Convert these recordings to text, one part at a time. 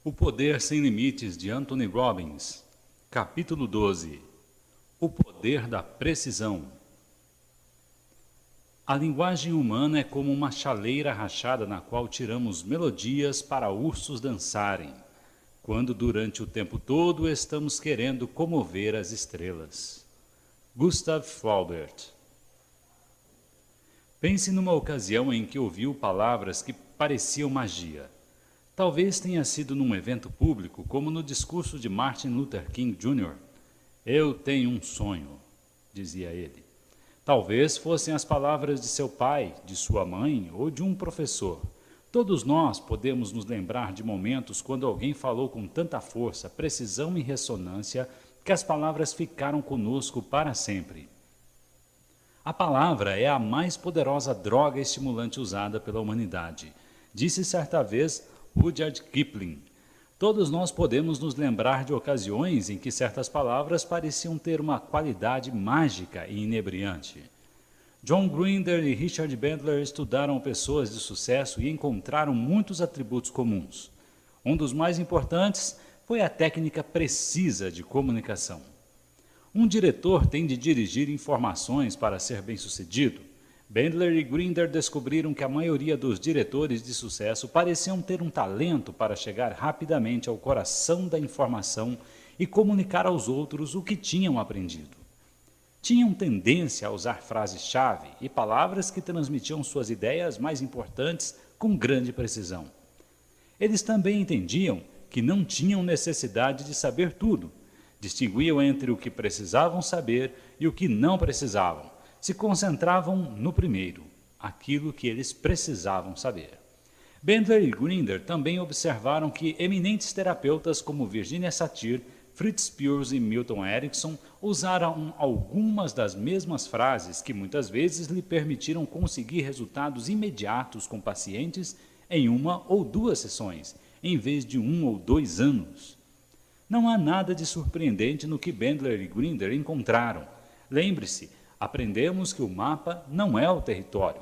O Poder Sem Limites, de Anthony Robbins. Capítulo 12. O Poder da Precisão. A linguagem humana é como uma chaleira rachada na qual tiramos melodias para ursos dançarem, quando durante o tempo todo estamos querendo comover as estrelas. Gustav Flaubert. Pense numa ocasião em que ouviu palavras que pareciam magia. Talvez tenha sido num evento público, como no discurso de Martin Luther King Jr. Eu tenho um sonho, dizia ele. Talvez fossem as palavras de seu pai, de sua mãe ou de um professor. Todos nós podemos nos lembrar de momentos quando alguém falou com tanta força, precisão e ressonância que as palavras ficaram conosco para sempre. A palavra é a mais poderosa droga estimulante usada pela humanidade, disse certa vez Rudyard Kipling. Todos nós podemos nos lembrar de ocasiões em que certas palavras pareciam ter uma qualidade mágica e inebriante. John Grinder e Richard Bandler estudaram pessoas de sucesso e encontraram muitos atributos comuns. Um dos mais importantes foi a técnica precisa de comunicação. Um diretor tem de dirigir informações para ser bem-sucedido. Bandler e Grinder descobriram que a maioria dos diretores de sucesso pareciam ter um talento para chegar rapidamente ao coração da informação e comunicar aos outros o que tinham aprendido. Tinham tendência a usar frases-chave e palavras que transmitiam suas ideias mais importantes com grande precisão. Eles também entendiam que não tinham necessidade de saber tudo, distinguiam entre o que precisavam saber e o que não precisavam. Se concentravam no primeiro, aquilo que eles precisavam saber. Bandler e Grinder também observaram que eminentes terapeutas como Virginia Satir, Fritz Perls e Milton Erickson usaram algumas das mesmas frases que muitas vezes lhe permitiram conseguir resultados imediatos com pacientes em 1 ou 2 sessões, em vez de 1 ou 2 anos. Não há nada de surpreendente no que Bandler e Grinder encontraram. Lembre-se, aprendemos que o mapa não é o território.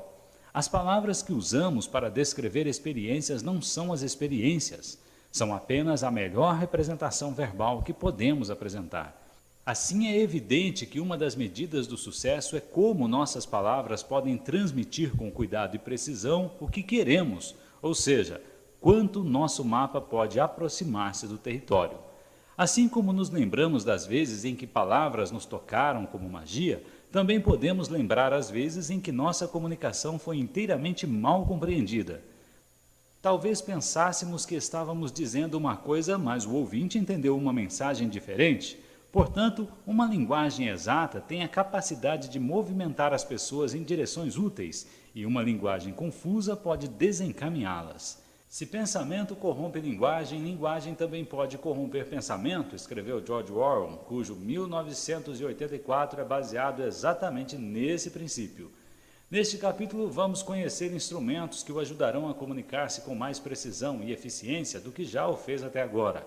As palavras que usamos para descrever experiências não são as experiências, são apenas a melhor representação verbal que podemos apresentar. Assim é evidente que uma das medidas do sucesso é como nossas palavras podem transmitir com cuidado e precisão o que queremos, ou seja, quanto nosso mapa pode aproximar-se do território. Assim como nos lembramos das vezes em que palavras nos tocaram como magia, também podemos lembrar as vezes em que nossa comunicação foi inteiramente mal compreendida. Talvez pensássemos que estávamos dizendo uma coisa, mas o ouvinte entendeu uma mensagem diferente. Portanto, uma linguagem exata tem a capacidade de movimentar as pessoas em direções úteis, e uma linguagem confusa pode desencaminhá-las. Se pensamento corrompe linguagem, linguagem também pode corromper pensamento, escreveu George Orwell, cujo 1984 é baseado exatamente nesse princípio. Neste capítulo, vamos conhecer instrumentos que o ajudarão a comunicar-se com mais precisão e eficiência do que já o fez até agora.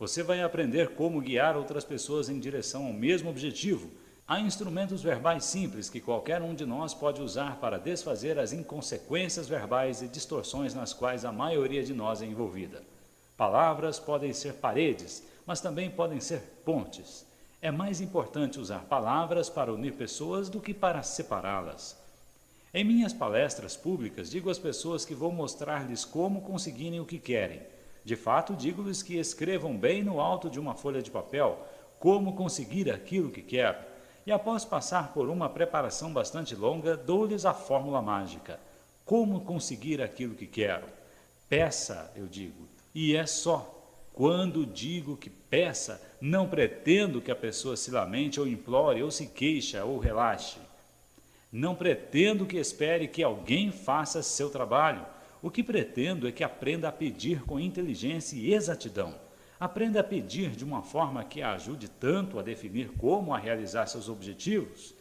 Você vai aprender como guiar outras pessoas em direção ao mesmo objetivo. Há instrumentos verbais simples que qualquer um de nós pode usar para desfazer as inconsequências verbais e distorções nas quais a maioria de nós é envolvida. Palavras podem ser paredes, mas também podem ser pontes. É mais importante usar palavras para unir pessoas do que para separá-las. Em minhas palestras públicas, digo às pessoas que vou mostrar-lhes como conseguirem o que querem. De fato, digo-lhes que escrevam bem no alto de uma folha de papel como conseguir aquilo que quero. E após passar por uma preparação bastante longa, dou-lhes a fórmula mágica. Como conseguir aquilo que quero? Peça, eu digo, e é só. Quando digo que peça, não pretendo que a pessoa se lamente ou implore ou se queixe ou relaxe. Não pretendo que espere que alguém faça seu trabalho. O que pretendo é que aprenda a pedir com inteligência e exatidão. Aprenda a pedir de uma forma que a ajude tanto a definir como a realizar seus objetivos.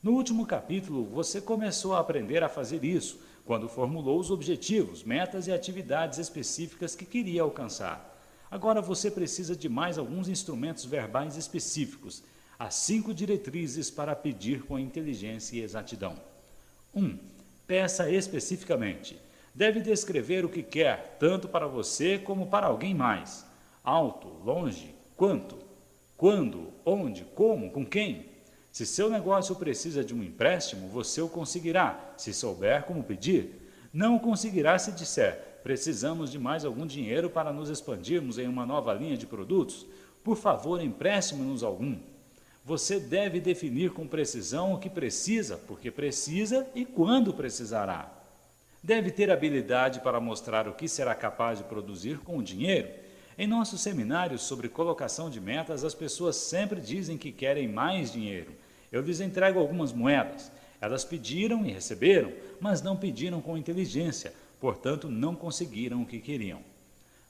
No último capítulo, você começou a aprender a fazer isso, quando formulou os objetivos, metas e atividades específicas que queria alcançar. Agora você precisa de mais alguns instrumentos verbais específicos, as 5 diretrizes para pedir com inteligência e exatidão. 1. Peça especificamente. Deve descrever o que quer, tanto para você como para alguém mais. Alto, longe, quanto? Quando, onde, como, com quem? Se seu negócio precisa de um empréstimo, você o conseguirá, se souber como pedir. Não o conseguirá se disser: precisamos de mais algum dinheiro para nos expandirmos em uma nova linha de produtos. Por favor, empreste-nos algum. Você deve definir com precisão o que precisa, porque precisa e quando precisará. Deve ter habilidade para mostrar o que será capaz de produzir com o dinheiro. Em nossos seminários sobre colocação de metas, as pessoas sempre dizem que querem mais dinheiro. Eu lhes entrego algumas moedas. Elas pediram e receberam, mas não pediram com inteligência, portanto não conseguiram o que queriam.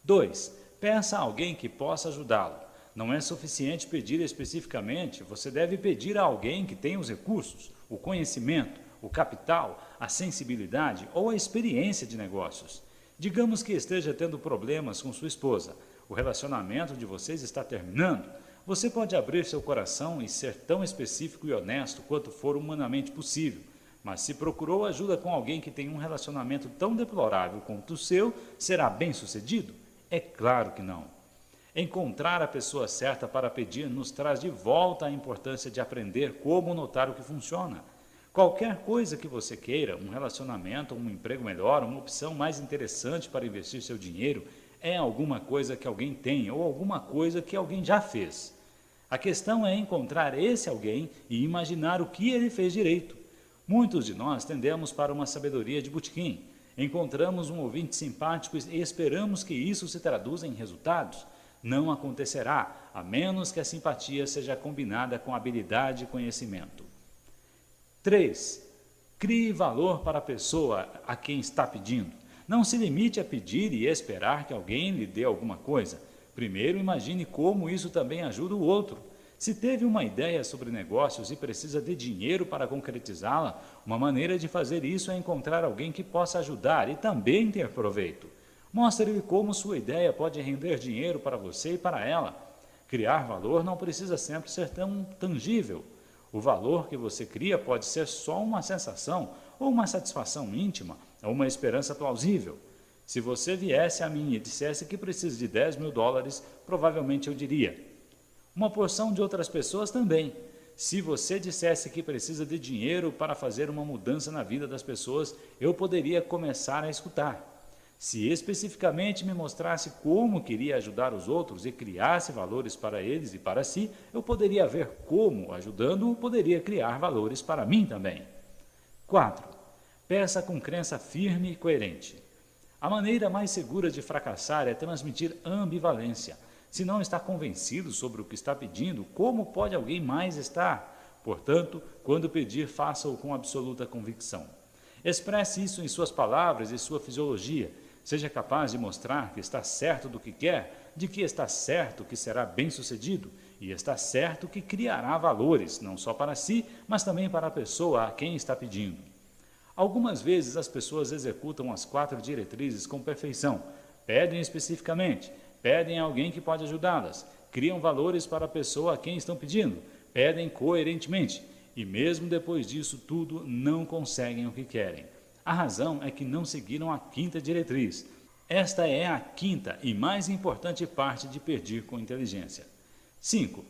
2. Peça a alguém que possa ajudá-lo. Não é suficiente pedir especificamente, você deve pedir a alguém que tenha os recursos, o conhecimento, o capital, a sensibilidade ou a experiência de negócios. Digamos que esteja tendo problemas com sua esposa. O relacionamento de vocês está terminando. Você pode abrir seu coração e ser tão específico e honesto quanto for humanamente possível. Mas se procurou ajuda com alguém que tem um relacionamento tão deplorável quanto o seu, será bem-sucedido? É claro que não. Encontrar a pessoa certa para pedir nos traz de volta a importância de aprender como notar o que funciona. Qualquer coisa que você queira, um relacionamento, um emprego melhor, uma opção mais interessante para investir seu dinheiro, é alguma coisa que alguém tem ou alguma coisa que alguém já fez. A questão é encontrar esse alguém e imaginar o que ele fez direito. Muitos de nós tendemos para uma sabedoria de botequim. Encontramos um ouvinte simpático e esperamos que isso se traduza em resultados. Não acontecerá, a menos que a simpatia seja combinada com habilidade e conhecimento. 3. Crie valor para a pessoa a quem está pedindo. Não se limite a pedir e esperar que alguém lhe dê alguma coisa. Primeiro, imagine como isso também ajuda o outro. Se teve uma ideia sobre negócios e precisa de dinheiro para concretizá-la, uma maneira de fazer isso é encontrar alguém que possa ajudar e também ter proveito. Mostre-lhe como sua ideia pode render dinheiro para você e para ela. Criar valor não precisa sempre ser tão tangível. O valor que você cria pode ser só uma sensação, ou uma satisfação íntima, ou uma esperança plausível. Se você viesse a mim e dissesse que precisa de $10.000, provavelmente eu diria. Uma porção de outras pessoas também. Se você dissesse que precisa de dinheiro para fazer uma mudança na vida das pessoas, eu poderia começar a escutar. Se especificamente me mostrasse como queria ajudar os outros e criasse valores para eles e para si, eu poderia ver como, ajudando-o, poderia criar valores para mim também. 4. Peça com crença firme e coerente. A maneira mais segura de fracassar é transmitir ambivalência. Se não está convencido sobre o que está pedindo, como pode alguém mais estar? Portanto, quando pedir, faça-o com absoluta convicção. Expresse isso em suas palavras e sua fisiologia. Seja capaz de mostrar que está certo do que quer, de que está certo que será bem-sucedido e está certo que criará valores, não só para si, mas também para a pessoa a quem está pedindo. Algumas vezes as pessoas executam as 4 diretrizes com perfeição. Pedem especificamente, pedem a alguém que pode ajudá-las, criam valores para a pessoa a quem estão pedindo, pedem coerentemente e mesmo depois disso tudo não conseguem o que querem. A razão é que não seguiram a 5ª diretriz. Esta é a 5ª e mais importante parte de pedir com inteligência. 5.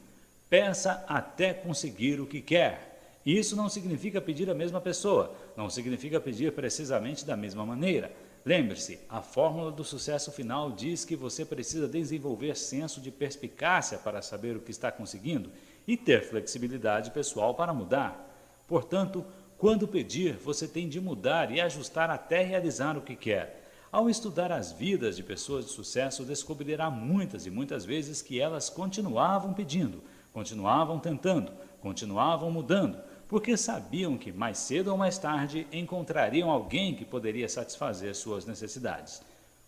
Peça até conseguir o que quer. Isso não significa pedir a mesma pessoa, não significa pedir precisamente da mesma maneira. Lembre-se, a fórmula do sucesso final diz que você precisa desenvolver senso de perspicácia para saber o que está conseguindo e ter flexibilidade pessoal para mudar. Portanto, quando pedir, você tem de mudar e ajustar até realizar o que quer. Ao estudar as vidas de pessoas de sucesso, descobrirá muitas e muitas vezes que elas continuavam pedindo, continuavam tentando, continuavam mudando, porque sabiam que mais cedo ou mais tarde encontrariam alguém que poderia satisfazer suas necessidades.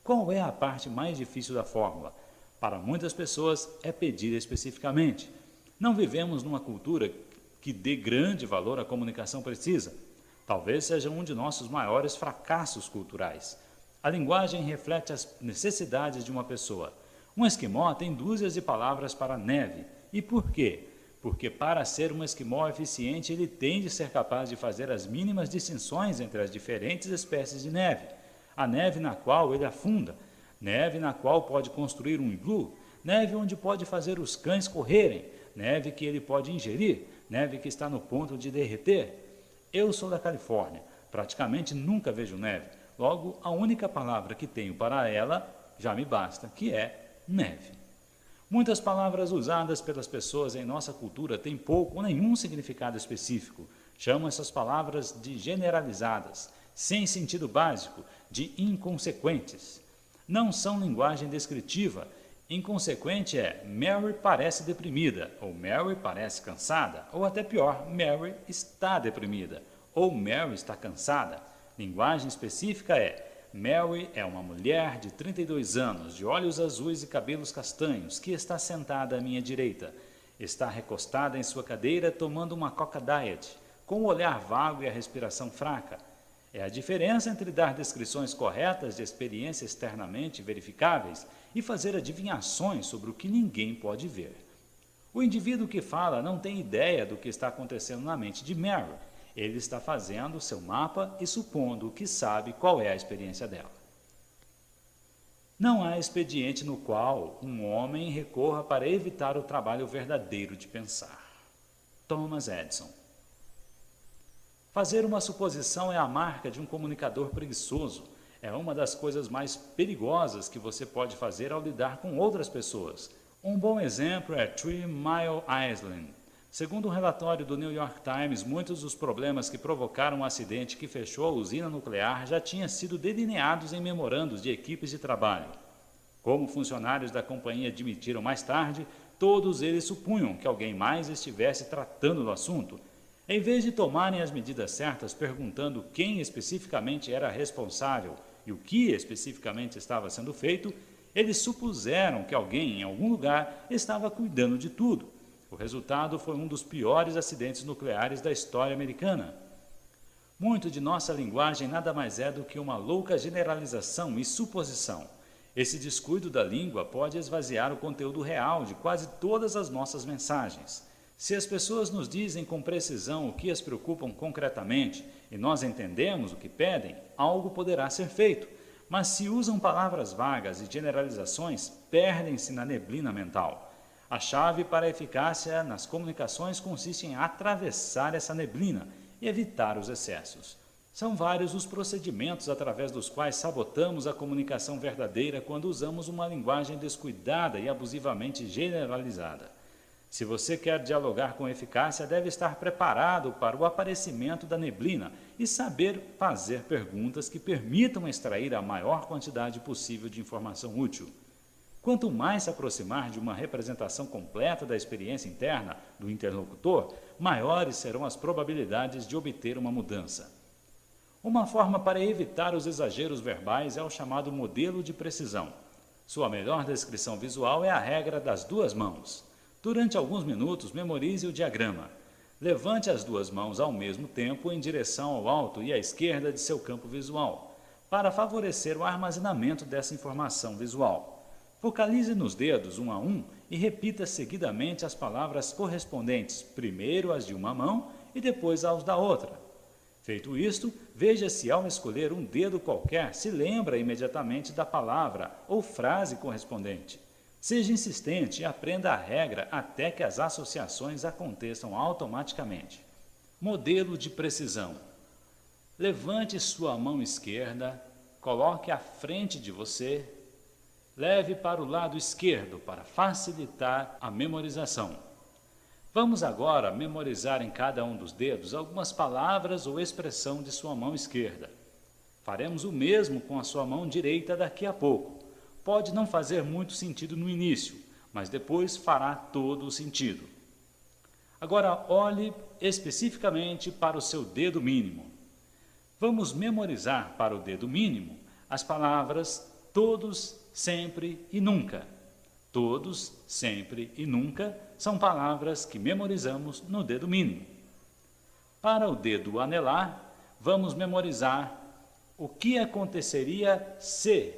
Qual é a parte mais difícil da fórmula? Para muitas pessoas é pedir especificamente. Não vivemos numa cultura que dê grande valor à comunicação precisa. Talvez seja um de nossos maiores fracassos culturais. A linguagem reflete as necessidades de uma pessoa. Um esquimó tem dúzias de palavras para neve. E por quê? Porque para ser um esquimó eficiente, ele tem de ser capaz de fazer as mínimas distinções entre as diferentes espécies de neve. A neve na qual ele afunda, neve na qual pode construir um iglu, neve onde pode fazer os cães correrem, neve que ele pode ingerir, neve que está no ponto de derreter. Eu sou da Califórnia, praticamente nunca vejo neve, logo a única palavra que tenho para ela já me basta, que é neve. Muitas palavras usadas pelas pessoas em nossa cultura têm pouco ou nenhum significado específico. Chamam essas palavras de generalizadas, sem sentido básico, de inconsequentes. Não são linguagem descritiva. Inconsequente é Mary parece deprimida, ou Mary parece cansada, ou até pior, Mary está deprimida, ou Mary está cansada. Linguagem específica é Mary é uma mulher de 32 anos, de olhos azuis e cabelos castanhos, que está sentada à minha direita. Está recostada em sua cadeira tomando uma Coca Diet, com o olhar vago e a respiração fraca. É a diferença entre dar descrições corretas de experiências externamente verificáveis e fazer adivinhações sobre o que ninguém pode ver. O indivíduo que fala não tem ideia do que está acontecendo na mente de Mary. Ele está fazendo seu mapa e supondo que sabe qual é a experiência dela. Não há expediente no qual um homem recorra para evitar o trabalho verdadeiro de pensar. Thomas Edison. Fazer uma suposição é a marca de um comunicador preguiçoso. É uma das coisas mais perigosas que você pode fazer ao lidar com outras pessoas. Um bom exemplo é 3 Mile Island. Segundo um relatório do New York Times, muitos dos problemas que provocaram um acidente que fechou a usina nuclear já tinham sido delineados em memorandos de equipes de trabalho. Como funcionários da companhia admitiram mais tarde, todos eles supunham que alguém mais estivesse tratando do assunto. Em vez de tomarem as medidas certas perguntando quem especificamente era responsável e o que especificamente estava sendo feito, eles supuseram que alguém em algum lugar estava cuidando de tudo. O resultado foi um dos piores acidentes nucleares da história americana. Muito de nossa linguagem nada mais é do que uma louca generalização e suposição. Esse descuido da língua pode esvaziar o conteúdo real de quase todas as nossas mensagens. Se as pessoas nos dizem com precisão o que as preocupam concretamente e nós entendemos o que pedem, algo poderá ser feito. Mas se usam palavras vagas e generalizações, perdem-se na neblina mental. A chave para a eficácia nas comunicações consiste em atravessar essa neblina e evitar os excessos. São vários os procedimentos através dos quais sabotamos a comunicação verdadeira quando usamos uma linguagem descuidada e abusivamente generalizada. Se você quer dialogar com eficácia, deve estar preparado para o aparecimento da neblina e saber fazer perguntas que permitam extrair a maior quantidade possível de informação útil. Quanto mais se aproximar de uma representação completa da experiência interna do interlocutor, maiores serão as probabilidades de obter uma mudança. Uma forma para evitar os exageros verbais é o chamado modelo de precisão. Sua melhor descrição visual é a regra das 2 mãos. Durante alguns minutos, memorize o diagrama. Levante as 2 mãos ao mesmo tempo em direção ao alto e à esquerda de seu campo visual, para favorecer o armazenamento dessa informação visual. Focalize nos dedos um a um e repita seguidamente as palavras correspondentes, primeiro as de uma mão e depois as da outra. Feito isto, veja se ao escolher um dedo qualquer se lembra imediatamente da palavra ou frase correspondente. Seja insistente e aprenda a regra até que as associações aconteçam automaticamente. Modelo de precisão. Levante sua mão esquerda, coloque à frente de você, leve para o lado esquerdo para facilitar a memorização. Vamos agora memorizar em cada um dos dedos algumas palavras ou expressão de sua mão esquerda. Faremos o mesmo com a sua mão direita daqui a pouco. Pode não fazer muito sentido no início, mas depois fará todo o sentido. Agora olhe especificamente para o seu dedo mínimo. Vamos memorizar para o dedo mínimo as palavras todos, sempre e nunca. Todos, sempre e nunca são palavras que memorizamos no dedo mínimo. Para o dedo anelar, vamos memorizar o que aconteceria se,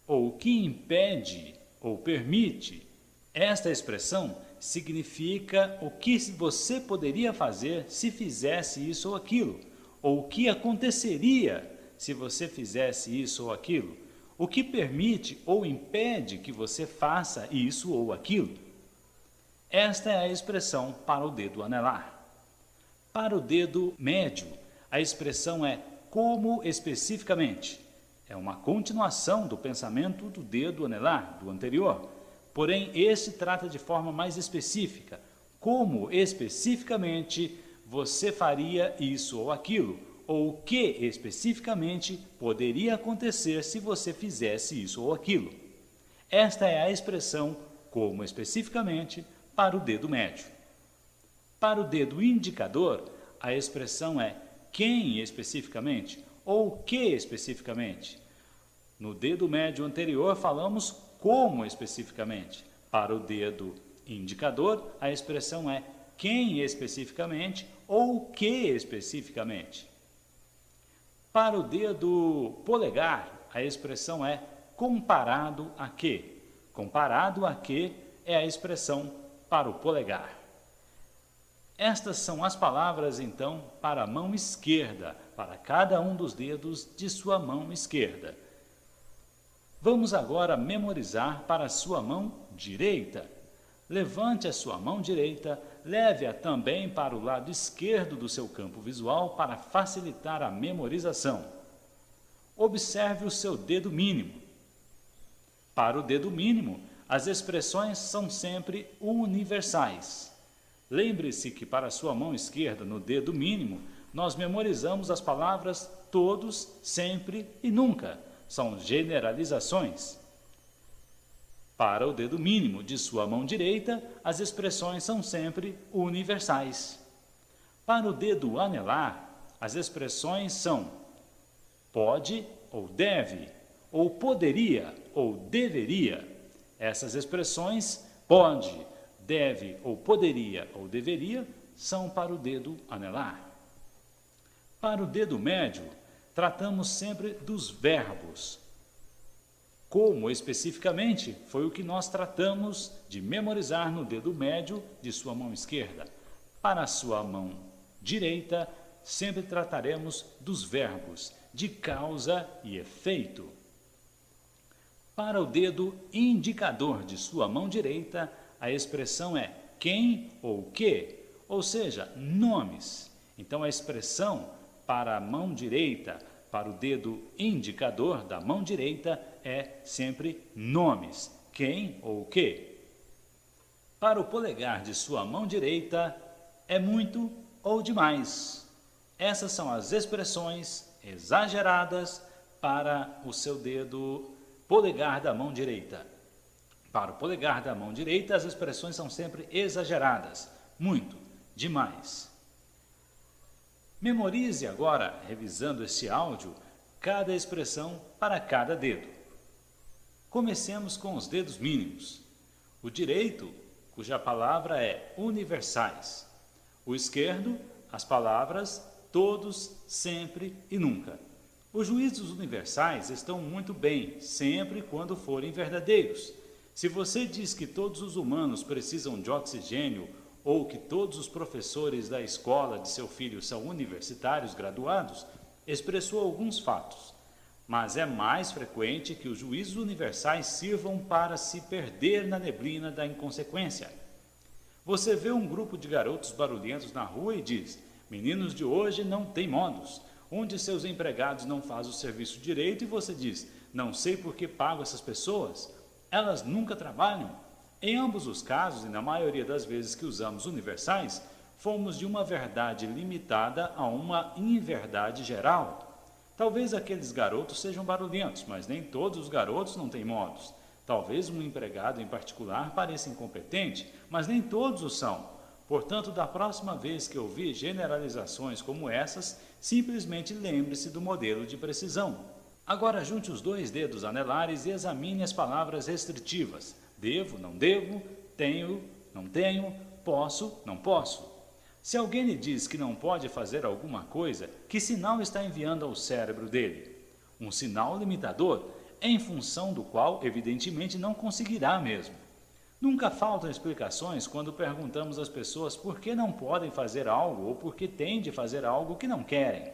ou o que impede ou permite. Esta expressão significa o que você poderia fazer se fizesse isso ou aquilo, ou o que aconteceria se você fizesse isso ou aquilo. o que permite ou impede que você faça isso ou aquilo. Esta é a expressão para o dedo anelar. Para o dedo médio, a expressão é como especificamente. É uma continuação do pensamento do dedo anelar, do anterior. Porém, este trata de forma mais específica. Como especificamente você faria isso ou aquilo, ou o que especificamente poderia acontecer se você fizesse isso ou aquilo. Esta é a expressão como especificamente para o dedo médio. Para o dedo indicador, a expressão é quem especificamente ou o que especificamente. No dedo médio anterior falamos como especificamente. Para o dedo indicador, a expressão é quem especificamente ou o que especificamente. Para o dedo polegar, a expressão é comparado a que. Comparado a que é a expressão para o polegar. Estas são as palavras, então, para a mão esquerda, para cada um dos dedos de sua mão esquerda. Vamos agora memorizar para a sua mão direita. Levante a sua mão direita, leve-a também para o lado esquerdo do seu campo visual para facilitar a memorização. Observe o seu dedo mínimo. Para o dedo mínimo, as expressões são sempre universais. Lembre-se que para a sua mão esquerda, no dedo mínimo, nós memorizamos as palavras todos, sempre e nunca. São generalizações. Para o dedo mínimo de sua mão direita, as expressões são sempre universais. Para o dedo anelar, as expressões são pode ou deve, ou poderia ou deveria. Essas expressões pode, deve ou poderia ou deveria são para o dedo anelar. Para o dedo médio, tratamos sempre dos verbos. Como especificamente foi o que nós tratamos de memorizar no dedo médio de sua mão esquerda. Para a sua mão direita, sempre trataremos dos verbos de causa e efeito. Para o dedo indicador de sua mão direita, a expressão é quem ou que, ou seja, nomes. Então, a expressão para a mão direita, para o dedo indicador da mão direita, é sempre nomes, quem ou que. Para o polegar de sua mão direita, é muito ou demais. Essas são as expressões exageradas para o seu dedo polegar da mão direita. Para o polegar da mão direita, as expressões são sempre exageradas, muito, demais. Memorize agora, revisando este áudio, cada expressão para cada dedo. Comecemos com os dedos mínimos. O direito, cuja palavra é universais. O esquerdo, as palavras todos, sempre e nunca. Os juízos universais estão muito bem, sempre quando forem verdadeiros. Se você diz que todos os humanos precisam de oxigênio ou que todos os professores da escola de seu filho são universitários graduados, expressou alguns fatos. Mas é mais frequente que os juízos universais sirvam para se perder na neblina da inconsequência. Você vê um grupo de garotos barulhentos na rua e diz: meninos de hoje não têm modos. Um de seus empregados não faz o serviço direito e você diz: não sei por que pago essas pessoas. Elas nunca trabalham. Em ambos os casos, e na maioria das vezes que usamos universais, fomos de uma verdade limitada a uma inverdade geral. Talvez aqueles garotos sejam barulhentos, mas nem todos os garotos não têm modos. Talvez um empregado em particular pareça incompetente, mas nem todos o são. Portanto, da próxima vez que ouvir generalizações como essas, simplesmente lembre-se do modelo de precisão. Agora junte os dois dedos anelares e examine as palavras restritivas. Devo, não devo, tenho, não tenho, posso, não posso. Se alguém lhe diz que não pode fazer alguma coisa, que sinal está enviando ao cérebro dele? Um sinal limitador, em função do qual, evidentemente, não conseguirá mesmo. Nunca faltam explicações quando perguntamos às pessoas por que não podem fazer algo ou por que têm de fazer algo que não querem.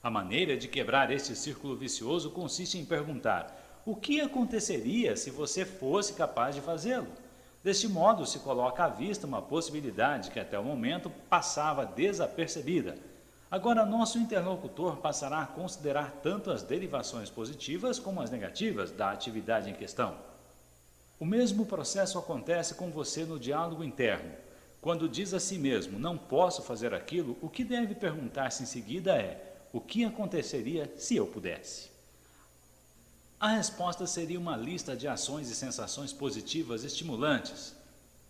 A maneira de quebrar este círculo vicioso consiste em perguntar: o que aconteceria se você fosse capaz de fazê-lo? Deste modo, se coloca à vista uma possibilidade que até o momento passava desapercebida. Agora, nosso interlocutor passará a considerar tanto as derivações positivas como as negativas da atividade em questão. O mesmo processo acontece com você no diálogo interno. Quando diz a si mesmo, não posso fazer aquilo, o que deve perguntar-se em seguida é: o que aconteceria se eu pudesse? A resposta seria uma lista de ações e sensações positivas estimulantes.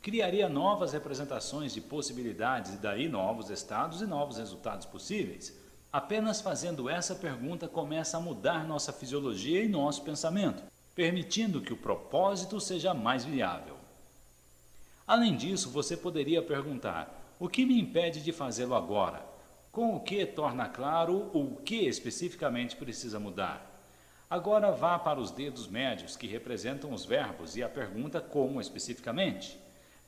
Criaria novas representações de possibilidades e daí novos estados e novos resultados possíveis. Apenas fazendo essa pergunta começa a mudar nossa fisiologia e nosso pensamento, permitindo que o propósito seja mais viável. Além disso, você poderia perguntar: o que me impede de fazê-lo agora? Com o que torna claro o que especificamente precisa mudar. Agora vá para os dedos médios que representam os verbos e a pergunta como especificamente.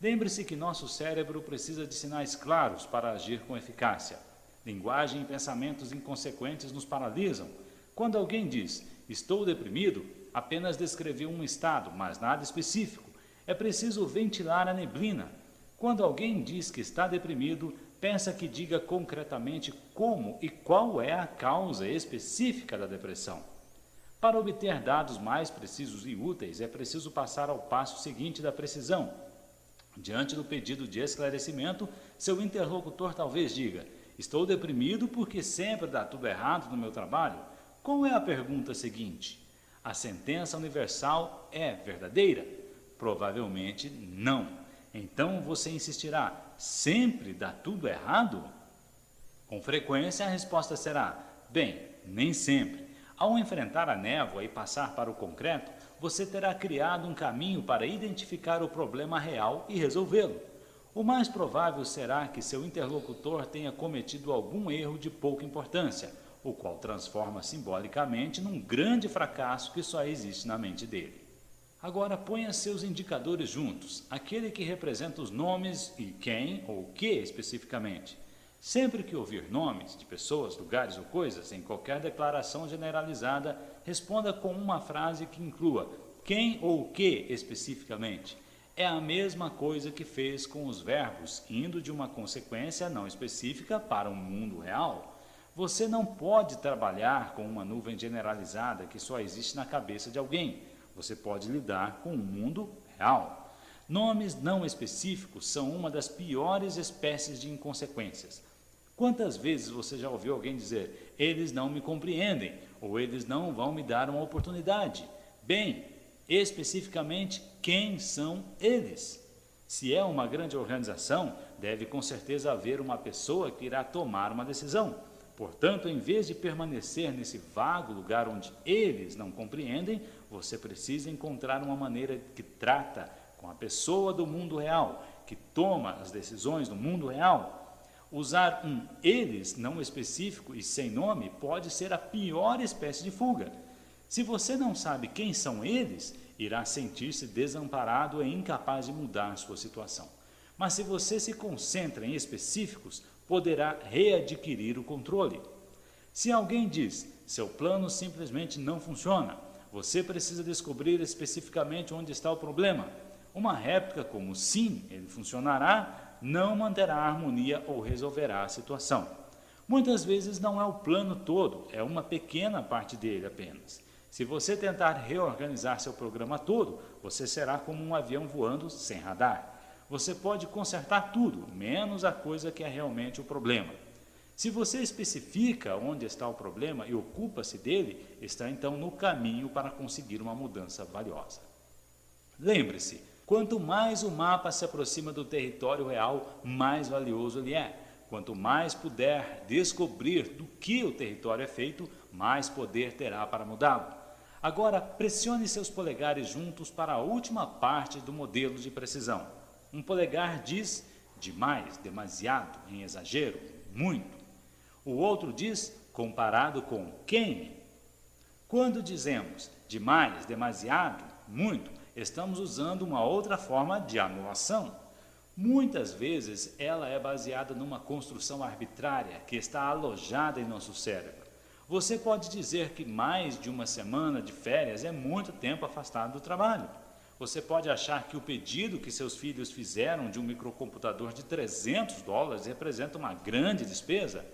Lembre-se que nosso cérebro precisa de sinais claros para agir com eficácia. Linguagem e pensamentos inconsequentes nos paralisam. Quando alguém diz, estou deprimido, apenas descreveu um estado, mas nada específico. É preciso ventilar a neblina. Quando alguém diz que está deprimido, peça que diga concretamente como e qual é a causa específica da depressão. Para obter dados mais precisos e úteis, é preciso passar ao passo seguinte da precisão. Diante do pedido de esclarecimento, seu interlocutor talvez diga: estou deprimido porque sempre dá tudo errado no meu trabalho. Qual é a pergunta seguinte? A sentença universal é verdadeira? Provavelmente não. Então você insistirá: sempre dá tudo errado? Com frequência a resposta será: bem, nem sempre. Ao enfrentar a névoa e passar para o concreto, você terá criado um caminho para identificar o problema real e resolvê-lo. O mais provável será que seu interlocutor tenha cometido algum erro de pouca importância, o qual transforma simbolicamente num grande fracasso que só existe na mente dele. Agora ponha seus indicadores juntos, aquele que representa os nomes e quem ou o que especificamente. Sempre que ouvir nomes de pessoas, lugares ou coisas em qualquer declaração generalizada, responda com uma frase que inclua quem ou o que especificamente. É a mesma coisa que fez com os verbos, indo de uma consequência não específica para um mundo real. Você não pode trabalhar com uma nuvem generalizada que só existe na cabeça de alguém. Você pode lidar com o mundo real. Nomes não específicos são uma das piores espécies de inconsequências. Quantas vezes você já ouviu alguém dizer, eles não me compreendem, ou eles não vão me dar uma oportunidade? Bem, especificamente, quem são eles? Se é uma grande organização, deve com certeza haver uma pessoa que irá tomar uma decisão. Portanto, em vez de permanecer nesse vago lugar onde eles não compreendem, você precisa encontrar uma maneira que trata com a pessoa do mundo real, que toma as decisões do mundo real. Usar um eles não específico e sem nome pode ser a pior espécie de fuga. Se você não sabe quem são eles, irá sentir-se desamparado e incapaz de mudar sua situação. Mas se você se concentra em específicos, poderá readquirir o controle. Se alguém diz, seu plano simplesmente não funciona, você precisa descobrir especificamente onde está o problema. Uma réplica como sim, ele funcionará, não manterá a harmonia ou resolverá a situação. Muitas vezes não é o plano todo, é uma pequena parte dele apenas. Se você tentar reorganizar seu programa todo, você será como um avião voando sem radar. Você pode consertar tudo, menos a coisa que é realmente o problema. Se você especifica onde está o problema e ocupa-se dele, está então no caminho para conseguir uma mudança valiosa. Lembre-se, quanto mais o mapa se aproxima do território real, mais valioso ele é. Quanto mais puder descobrir do que o território é feito, mais poder terá para mudá-lo. Agora, pressione seus polegares juntos para a última parte do modelo de precisão. Um polegar diz demais, demasiado, em exagero, muito. O outro diz comparado com quem? Quando dizemos demais, demasiado, muito, estamos usando uma outra forma de anulação. Muitas vezes ela é baseada numa construção arbitrária que está alojada em nosso cérebro. Você pode dizer que mais de uma semana de férias é muito tempo afastado do trabalho. Você pode achar que o pedido que seus filhos fizeram de um microcomputador de $300 representa uma grande despesa.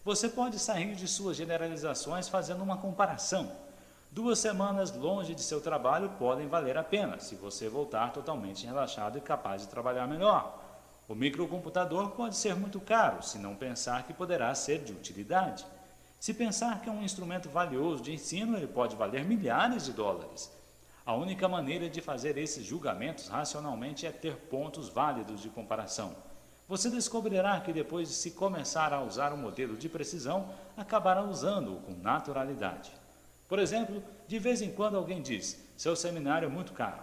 Você pode sair de suas generalizações fazendo uma comparação. 2 semanas longe de seu trabalho podem valer a pena, se você voltar totalmente relaxado e capaz de trabalhar melhor. O microcomputador pode ser muito caro, se não pensar que poderá ser de utilidade. Se pensar que é um instrumento valioso de ensino, ele pode valer milhares de dólares. A única maneira de fazer esses julgamentos racionalmente é ter pontos válidos de comparação. Você descobrirá que depois de se começar a usar um modelo de precisão, acabará usando-o com naturalidade. Por exemplo, de vez em quando alguém diz, seu seminário é muito caro.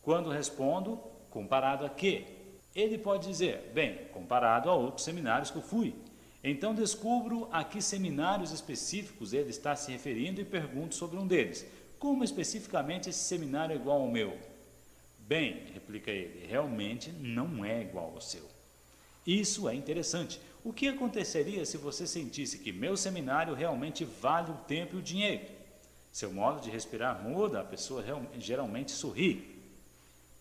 Quando respondo, comparado a quê? Ele pode dizer, bem, comparado a outros seminários que eu fui. Então descubro a que seminários específicos ele está se referindo e pergunto sobre um deles. Como especificamente esse seminário é igual ao meu? Bem, replica ele, realmente não é igual ao seu. Isso é interessante. O que aconteceria se você sentisse que meu seminário realmente vale o tempo e o dinheiro? Seu modo de respirar muda, a pessoa geralmente sorri.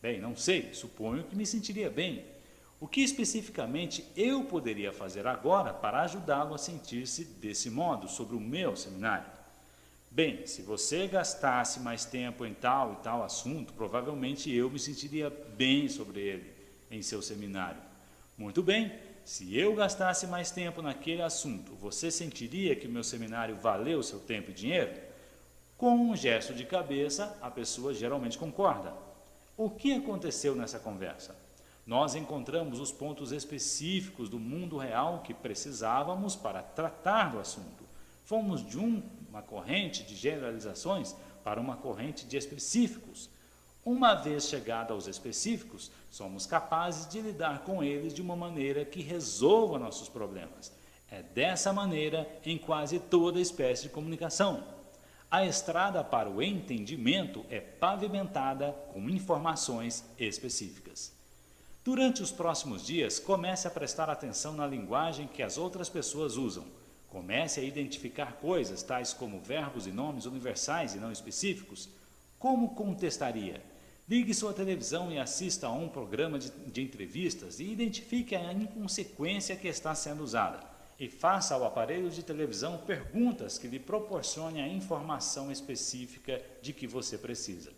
Bem, não sei, suponho que me sentiria bem. O que especificamente eu poderia fazer agora para ajudá-lo a sentir-se desse modo sobre o meu seminário? Bem, se você gastasse mais tempo em tal e tal assunto, provavelmente eu me sentiria bem sobre ele em seu seminário. Muito bem, se eu gastasse mais tempo naquele assunto, você sentiria que o meu seminário valeu seu tempo e dinheiro? Com um gesto de cabeça, a pessoa geralmente concorda. O que aconteceu nessa conversa? Nós encontramos os pontos específicos do mundo real que precisávamos para tratar do assunto. Fomos de uma corrente de generalizações para uma corrente de específicos. Uma vez chegada aos específicos, somos capazes de lidar com eles de uma maneira que resolva nossos problemas. É dessa maneira em quase toda espécie de comunicação. A estrada para o entendimento é pavimentada com informações específicas. Durante os próximos dias, comece a prestar atenção na linguagem que as outras pessoas usam. Comece a identificar coisas tais como verbos e nomes universais e não específicos. Como contestaria? Ligue sua televisão e assista a um programa de entrevistas e identifique a inconsequência que está sendo usada. E faça ao aparelho de televisão perguntas que lhe proporcionem a informação específica de que você precisa.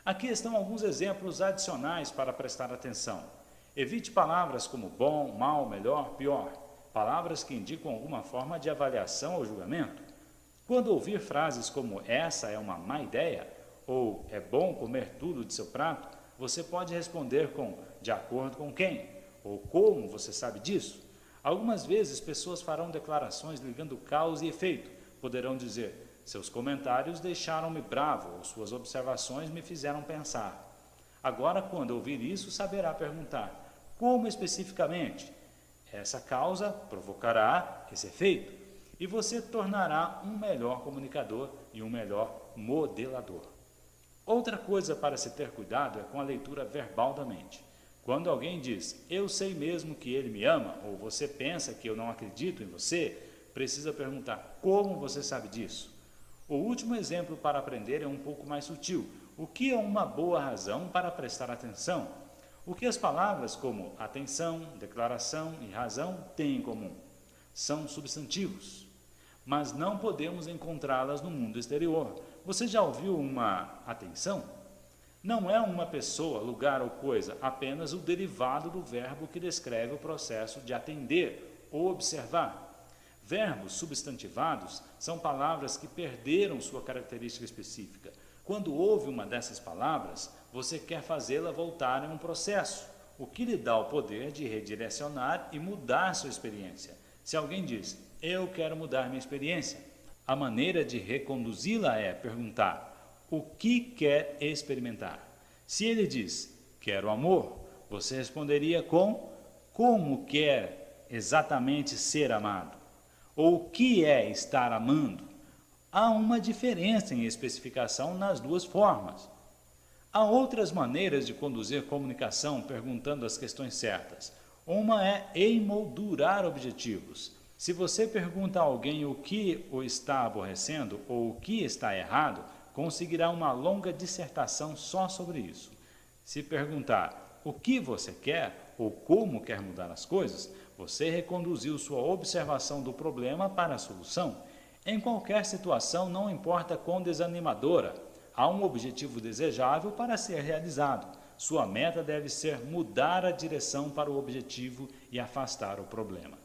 Aqui estão alguns exemplos adicionais para prestar atenção. Evite palavras como bom, mal, melhor, pior. Palavras que indicam alguma forma de avaliação ou julgamento. Quando ouvir frases como essa é uma má ideia ou é bom comer tudo de seu prato, você pode responder com de acordo com quem ou como você sabe disso. Algumas vezes pessoas farão declarações ligando causa e efeito. Poderão dizer, seus comentários deixaram-me bravo ou suas observações me fizeram pensar. Agora, quando ouvir isso, saberá perguntar, como especificamente? Essa causa provocará esse efeito e você tornará um melhor comunicador e um melhor modelador. Outra coisa para se ter cuidado é com a leitura verbal da mente. Quando alguém diz, eu sei mesmo que ele me ama, ou você pensa que eu não acredito em você, precisa perguntar, como você sabe disso? O último exemplo para aprender é um pouco mais sutil. O que é uma boa razão para prestar atenção? O que as palavras como atenção, declaração e razão têm em comum? São substantivos, mas não podemos encontrá-las no mundo exterior. Você já ouviu uma atenção? Não é uma pessoa, lugar ou coisa, apenas o derivado do verbo que descreve o processo de atender ou observar. Verbos substantivados são palavras que perderam sua característica específica. Quando ouve uma dessas palavras, você quer fazê-la voltar em um processo, o que lhe dá o poder de redirecionar e mudar sua experiência. Se alguém diz, eu quero mudar minha experiência, a maneira de reconduzi-la é perguntar, o que quer experimentar? Se ele diz, quero amor, você responderia com, como quer exatamente ser amado? Ou o que é estar amando? Há uma diferença em especificação nas duas formas. Há outras maneiras de conduzir comunicação perguntando as questões certas. Uma é emoldurar objetivos. Se você pergunta a alguém o que o está aborrecendo ou o que está errado, conseguirá uma longa dissertação só sobre isso. Se perguntar o que você quer ou como quer mudar as coisas, você reconduziu sua observação do problema para a solução. Em qualquer situação, não importa quão desanimadora, há um objetivo desejável para ser realizado. Sua meta deve ser mudar a direção para o objetivo e afastar o problema.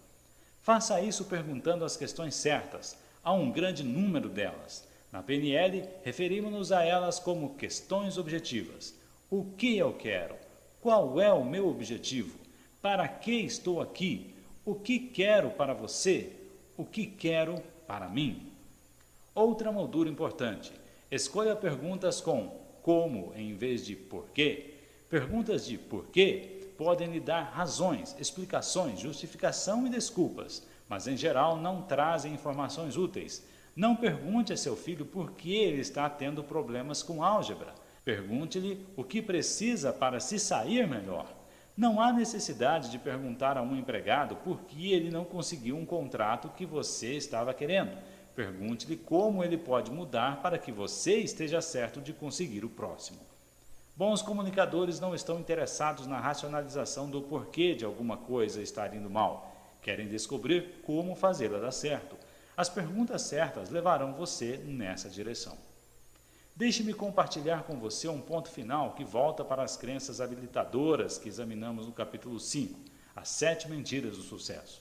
Faça isso perguntando as questões certas. Há um grande número delas. Na PNL, referimos-nos a elas como questões objetivas. O que eu quero? Qual é o meu objetivo? Para que estou aqui? O que quero para você? O que quero para mim? Outra moldura importante. Escolha perguntas com como em vez de porquê. Perguntas de porquê podem lhe dar razões, explicações, justificação e desculpas, mas em geral não trazem informações úteis. Não pergunte a seu filho por que ele está tendo problemas com álgebra. Pergunte-lhe o que precisa para se sair melhor. Não há necessidade de perguntar a um empregado por que ele não conseguiu um contrato que você estava querendo. Pergunte-lhe como ele pode mudar para que você esteja certo de conseguir o próximo. Bons comunicadores não estão interessados na racionalização do porquê de alguma coisa estar indo mal. Querem descobrir como fazê-la dar certo. As perguntas certas levarão você nessa direção. Deixe-me compartilhar com você um ponto final que volta para as crenças habilitadoras que examinamos no capítulo 5, as 7 mentiras do sucesso.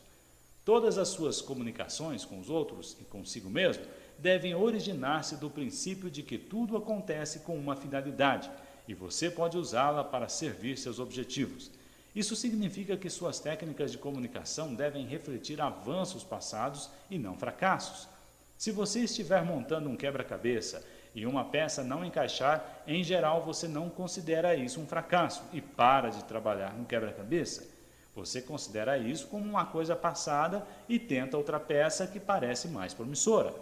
Todas as suas comunicações com os outros e consigo mesmo devem originar-se do princípio de que tudo acontece com uma finalidade, e você pode usá-la para servir seus objetivos. Isso significa que suas técnicas de comunicação devem refletir avanços passados e não fracassos. Se você estiver montando um quebra-cabeça e uma peça não encaixar, em geral você não considera isso um fracasso e para de trabalhar no quebra-cabeça. Você considera isso como uma coisa passada e tenta outra peça que parece mais promissora.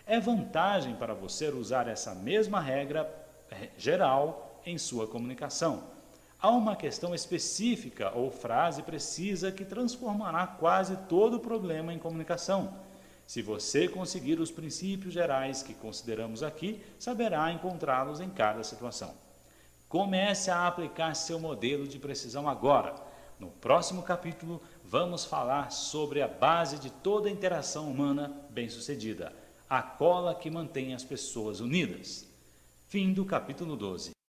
É vantagem para você usar essa mesma regra geral em sua comunicação. Há uma questão específica ou frase precisa que transformará quase todo o problema em comunicação. Se você conseguir os princípios gerais que consideramos aqui, saberá encontrá-los em cada situação. Comece a aplicar seu modelo de precisão agora. No próximo capítulo, vamos falar sobre a base de toda interação humana bem-sucedida, a cola que mantém as pessoas unidas. Fim do capítulo 12.